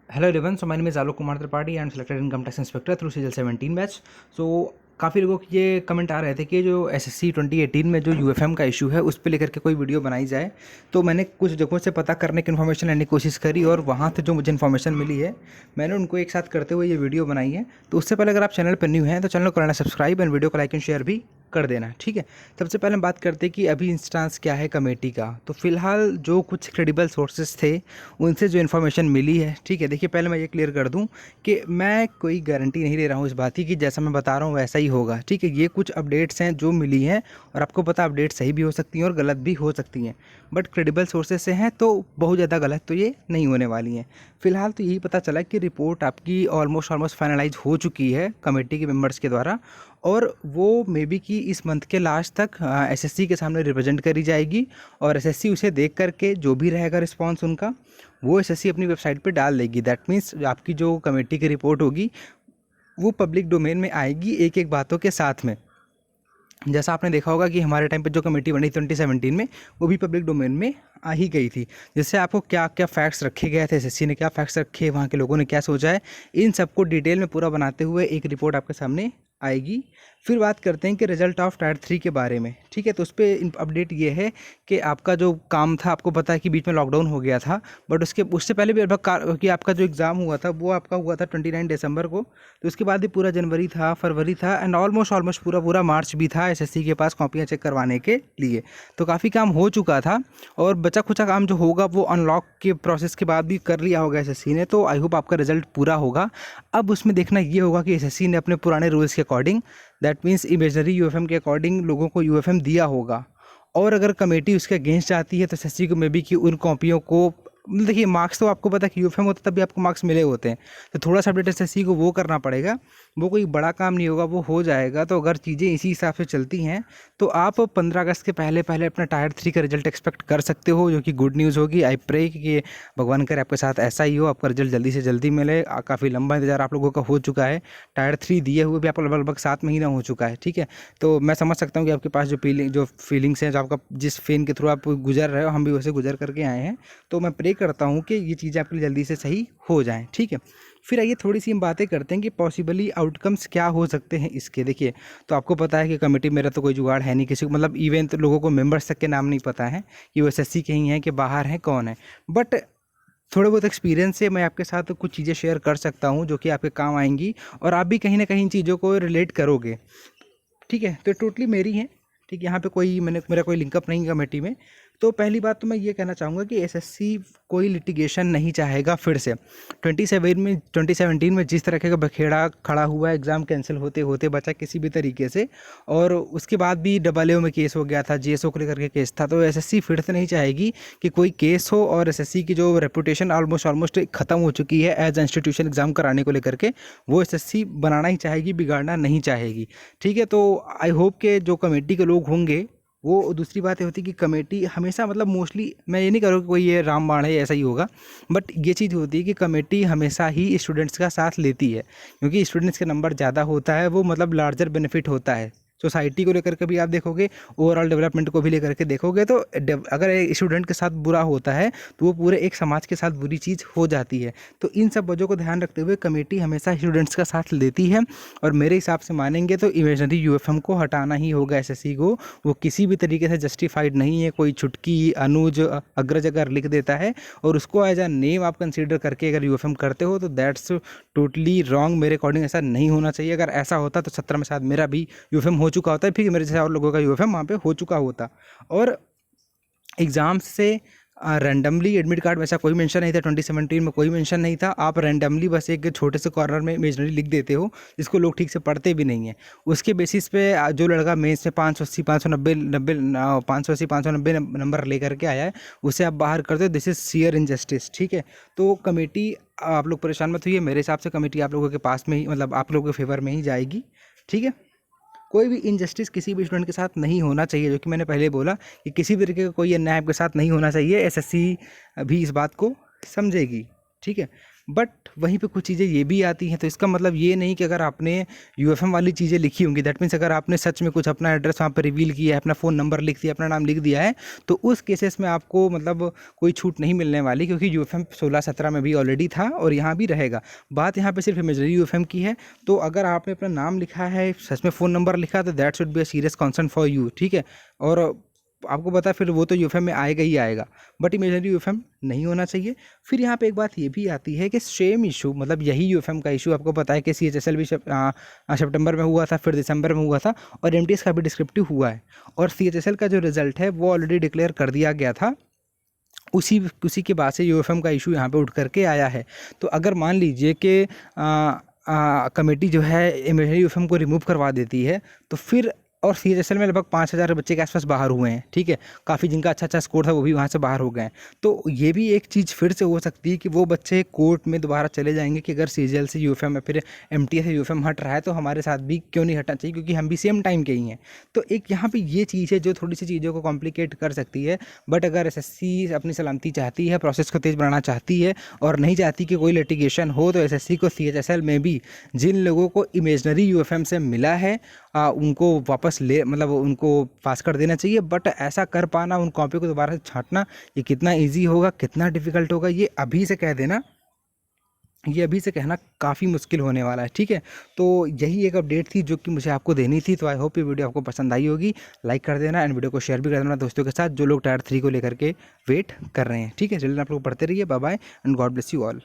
Hello everyone, so my name is Alok Kumar Tripathi. I am selected income tax inspector through CGL 17 batch. So काफ़ी लोगों के ये comment आ रहे थे कि जो SSC 2018 में जो UFM का इशू है उस पर लेकर के कोई वीडियो बनाई जाए. तो मैंने कुछ जगहों से पता करने की इन्फॉर्मेशन लेने की कोशिश करी और वहाँ से जो मुझे इन्फॉर्मेशन मिली है मैंने उनको एक साथ करते हुए ये वीडियो बनाई है. तो उससे पहले अगर आप चैनल पर न्यू हैं तो चैनल को करना सब्सक्राइब एंड वीडियो को लाइक एंड शेयर भी कर देना. ठीक है, सबसे पहले हम बात करते हैं कि अभी इंस्टांस क्या है कमेटी का. तो फिलहाल जो कुछ क्रेडिबल सोर्सेज थे उनसे जो इन्फॉर्मेशन मिली है, ठीक है, देखिए पहले मैं ये क्लियर कर दूं कि मैं कोई गारंटी नहीं ले रहा हूँ इस बात की कि जैसा मैं बता रहा हूँ वैसा ही होगा. ठीक है, ये कुछ अपडेट्स हैं जो मिली हैं और आपको पता अपडेट सही भी हो सकती हैं और गलत भी हो सकती हैं, बट क्रेडिबल सोर्सेज से हैं तो बहुत ज़्यादा गलत तो ये नहीं होने वाली हैं. फिलहाल तो यही पता चला कि रिपोर्ट आपकी ऑलमोस्ट फाइनलाइज हो चुकी है कमेटी के मेंबर्स के द्वारा और वो मे बी कि इस मंथ के लास्ट तक एसएससी के सामने रिप्रेजेंट करी जाएगी और एसएससी उसे देख करके जो भी रहेगा रिस्पांस उनका वो एसएससी अपनी वेबसाइट पे डाल देगी. दैट मीन्स आपकी जो कमेटी की रिपोर्ट होगी वो पब्लिक डोमेन में आएगी एक एक बातों के साथ में. जैसा आपने देखा होगा कि हमारे टाइम पे जो कमेटी बनी 2017 में वो भी पब्लिक डोमेन में आ ही गई थी, जिससे आपको क्या क्या फैक्ट्स रखे गए थे, एसएससी ने क्या फैक्ट्स रखे, वहाँ के लोगों ने क्या सोचा है, इन सबको डिटेल में पूरा बनाते हुए एक रिपोर्ट आपके सामने आएगी. फिर बात करते हैं कि रिजल्ट ऑफ टायर 3 के बारे में. ठीक है, तो उस पर अपडेट ये है कि आपका जो काम था, आपको पता है कि बीच में लॉकडाउन हो गया था, बट उससे पहले भी लगभग कि आपका जो एग्ज़ाम हुआ था वो आपका हुआ था 29 दिसंबर को. तो उसके बाद भी पूरा जनवरी था, फरवरी था एंड ऑलमोस्ट पूरा मार्च भी था एसएससी के पास कॉपियाँ चेक करवाने के लिए. तो काफ़ी काम हो चुका था और बचा खुचा काम जो होगा वो अनलॉक के प्रोसेस के बाद भी कर लिया होगा एसएससी ने. तो आई होप आपका रिजल्ट पूरा होगा. अब उसमें देखना ये होगा कि एसएससी ने अपने पुराने रूल्स के according, that means imaginary UFM के अकॉर्डिंग लोगों को यूएफएम दिया होगा. और अगर कमेटी उसके अगेंस्ट जाती है तो एसएससी को मे बी कि उन कॉपियों को, देखिए मार्क्स तो आपको पता है कि यूएफएम होता है तभी आपको मार्क्स मिले होते हैं, तो थोड़ा सा अपडेट एसएससी को वो करना पड़ेगा. वो कोई बड़ा काम नहीं होगा, वो हो जाएगा. तो अगर चीज़ें इसी हिसाब से चलती हैं तो आप 15 अगस्त के पहले पहले अपना टायर 3 का रिजल्ट एक्सपेक्ट कर सकते हो, जो कि गुड न्यूज़ होगी. आई प्रे कि भगवान करे आपके साथ ऐसा ही हो, आपका रिजल्ट जल्दी से जल्दी मिले. काफ़ी लंबा इंतजार आप लोगों का हो चुका है, टायर 3 दिए हुए भी आपको लगभग 7 महीना हो चुका है. ठीक है, तो मैं समझ सकता हूँ कि आपके पास जो फीलिंग्स हैं, जो आपका जिस फेन के थ्रू आप गुजर रहे हो, हम भी वैसे गुजर करके आए हैं. तो मैं प्रे करता हूँ कि ये चीज़ें आपके लिए जल्दी से सही हो जाएँ. ठीक है, फिर आइए थोड़ी सी हम बातें करते हैं कि पॉसिबली आउटकम्स क्या हो सकते हैं इसके. देखिए, तो आपको पता है कि कमेटी मेरा तो कोई जुगाड़ है नहीं, किसी को मतलब इवन तो लोगों को मेंबर्स तक के नाम नहीं पता है कि वो एसएससी के ही हैं कि बाहर हैं, कौन है. बट थोड़े बहुत एक्सपीरियंस से मैं आपके साथ कुछ चीज़ें शेयर कर सकता हूँ जो कि आपके काम आएंगी और आप भी कहीं ना कहीं इन चीज़ों को रिलेट करोगे. ठीक है, तो टोटली मेरी हैं. ठीक, यहाँ पे कोई मेरा कोई लिंकअप नहीं है कमेटी में. तो पहली बात तो मैं ये कहना चाहूँगा कि एसएससी कोई लिटिगेशन नहीं चाहेगा फिर से. 2017 में जिस तरह का बखेड़ा खड़ा हुआ, एग्ज़ाम कैंसिल होते होते बचा किसी भी तरीके से, और उसके बाद भी डबल में केस हो गया था, जीएसओ को लेकर के केस था. तो एसएससी फिर से नहीं चाहेगी कि कोई केस हो और एसएससी की जो रेपुटेशन ऑलमोस्ट ख़त्म हो चुकी है एज इंस्टीट्यूशन एग्ज़ाम कराने को लेकर के, वो एसएससी बनाना ही चाहेगी, बिगाड़ना नहीं चाहेगी. ठीक है, तो आई होप के जो कमेटी के लोग होंगे वो, दूसरी बात ये होती है कि कमेटी हमेशा, मतलब मोस्टली मैं ये नहीं करूँ कि कोई ये रामबाण है ऐसा ही होगा, बट ये चीज़ होती है कि कमेटी हमेशा ही स्टूडेंट्स का साथ लेती है, क्योंकि स्टूडेंट्स के नंबर ज़्यादा होता है, वो मतलब लार्जर बेनिफिट होता है सोसाइटी को लेकर के भी. आप देखोगे ओवरऑल डेवलपमेंट को भी लेकर के देखोगे तो अगर एक स्टूडेंट के साथ बुरा होता है तो वो पूरे एक समाज के साथ बुरी चीज़ हो जाती है. तो इन सब वजहों को ध्यान रखते हुए कमेटी हमेशा स्टूडेंट्स का साथ लेती है और मेरे हिसाब से मानेंगे तो इमेजनरी यूएफएम को हटाना ही होगा एसएससी को. वो किसी भी तरीके से जस्टिफाइड नहीं है. कोई छुटकी अनुज अग्रज अगर लिख देता है और उसको एज अ नेम आप कंसीडर करके अगर यूएफएम करते हो तो दैट्स टोटली रॉन्ग. मेरे अकॉर्डिंग ऐसा नहीं होना चाहिए. अगर ऐसा होता तो 17 में शायद मेरा भी यूएफएम हो चुका होता है, फिर मेरे जैसे और लोगों का यूएफएम वहाँ पे हो चुका होता. और एग्ज़ाम से रैंडमली एडमिट कार्ड वैसा कोई मेंशन नहीं था. 2017 में कोई मेंशन नहीं था. आप रैंडमली बस एक छोटे से कॉर्नर में इमेजनरी लिख देते हो जिसको लोग ठीक से पढ़ते भी नहीं हैं. उसके बेसिस पे जो लड़का मेंस में 580 590 नंबर लेकर के आया है उसे आप बाहर कर दो. This is sheer injustice. ठीक है, तो कमेटी, आप लोग परेशान मत होइए, मेरे हिसाब से कमेटी आप लोगों के पास में ही, मतलब आप लोगों के फेवर में ही जाएगी. ठीक है, कोई भी इनजस्टिस किसी भी स्टूडेंट के साथ नहीं होना चाहिए, जो कि मैंने पहले बोला कि किसी भी तरीके का कोई अन्याय आपके साथ नहीं होना चाहिए. एसएससी भी इस बात को समझेगी. ठीक. ठीक है। बट वहीं पे कुछ चीज़ें ये भी आती हैं, तो इसका मतलब ये नहीं कि अगर आपने यूएफएम वाली चीज़ें लिखी होंगी, दैट मीन्स अगर आपने सच में कुछ अपना एड्रेस वहाँ पर रिवील किया है, अपना फ़ोन नंबर लिख दिया, अपना नाम लिख दिया है, तो उस केसेस में आपको मतलब कोई छूट नहीं मिलने वाली, क्योंकि यूएफएम 16-17 में भी ऑलरेडी था और यहाँ भी रहेगा। बात यहाँ पे सिर्फ इमेजिनरी यूएफएम की है। तो अगर आपने अपना नाम लिखा है, सच में फ़ोन नंबर लिखा, तो that should be a serious concern for you, ठीक है। और आपको पता है फिर वो तो यूएफएम में आएगा ही आएगा, बट इमेजिनरी यूएफएम नहीं होना चाहिए। फिर यहाँ पे एक बात ये भी आती है कि सेम इशू, मतलब यही यूएफएम का इशू आपको पता है कि सीएचएसएल भी सितंबर में हुआ था, फिर दिसंबर में हुआ था, और एमटीएस का भी डिस्क्रिप्टिव हुआ है। और सीएचएसएल का जो रिजल्ट है वो ऑलरेडी डिक्लेयर कर दिया गया था, उसी के बाद से यूएफएम का इशू यहाँ पे उठ करके आया है। तो अगर मान लीजिए कि कमेटी जो है इमेजिनरी यूएफएम को रिमूव करवा देती है, तो फिर और सीएचएसएल में लगभग 5,000 बच्चे के आसपास बाहर हुए हैं, ठीक है। काफ़ी जिनका अच्छा स्कोर था वो भी वहाँ से बाहर हो गए हैं। तो ये भी एक चीज़ फिर से हो सकती है कि वो बच्चे कोर्ट में दोबारा चले जाएंगे कि अगर सीजीएल से यूएफएम या फिर एमटीएस से यूएफएम हट रहा है तो हमारे साथ भी क्यों नहीं हटना चाहिए, क्योंकि हम भी सेम टाइम के ही हैं। तो एक यहाँ पर ये चीज़ है जो थोड़ी सी चीज़ों को कॉम्प्लिकेट कर सकती है। बट अगर एसएससी अपनी सलामती चाहती है, प्रोसेस को तेज़ बनाना चाहती है और नहीं चाहती कि कोई लिटिगेशन हो, तो एसएससी को सीएचएसएल में भी जिन लोगों को इमेजिनरी यूएफएम से मिला है उनको वापस मतलब उनको पास कर देना चाहिए। बट ऐसा कर पाना, उन कॉपी को दोबारा से छांटना, ये कितना इजी होगा, कितना डिफ़िकल्ट होगा, ये अभी से कह देना, ये अभी से कहना काफ़ी मुश्किल होने वाला है, ठीक है। तो यही एक अपडेट थी जो कि मुझे आपको देनी थी। तो आई होप ये वीडियो आपको पसंद आई होगी। लाइक कर देना एंड वीडियो को शेयर भी कर देना दोस्तों के साथ जो लोग टायर 3 को लेकर के वेट कर रहे हैं, ठीक है। चलिए आप लोग पढ़ते रहिए। Bye bye and God bless you all.